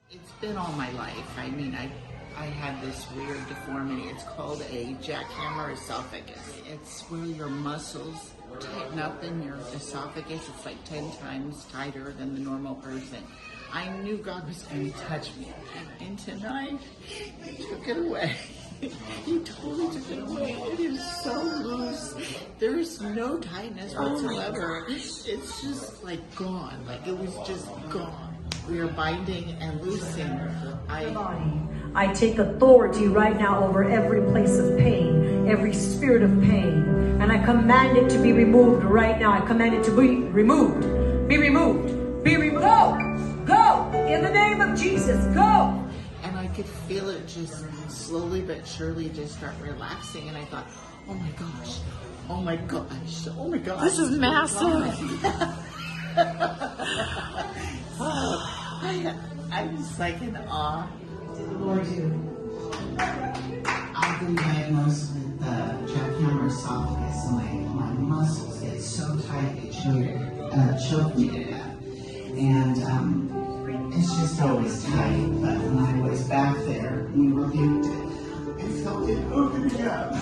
It's been all my life. I mean, I had this weird deformity. It's called a Jackhammer esophagus. It's where your muscles tighten up in your esophagus. It's like 10 times tighter than the normal person. I knew God was going to touch me. And tonight, He took it away. He totally took it away. It is so loose. There is no tightness whatsoever. It's just like gone. Like it was just gone. We are binding and loosing. I take authority right now over every place of pain, every spirit of pain, and I command it to be removed right now. I command it to be removed. Be removed. Be removed. Go! Go! In the name of Jesus, go! And I could feel it just slowly but surely just start relaxing. And I thought, oh my gosh, oh my gosh, oh my gosh. This is massive. I'm just like in awe. Lord, I've been diagnosed with Jackhammer esophagus, and my muscles get so tight they choke me to death. And it's just always tight. But when I was back there, we rebuked it. I felt it opening up.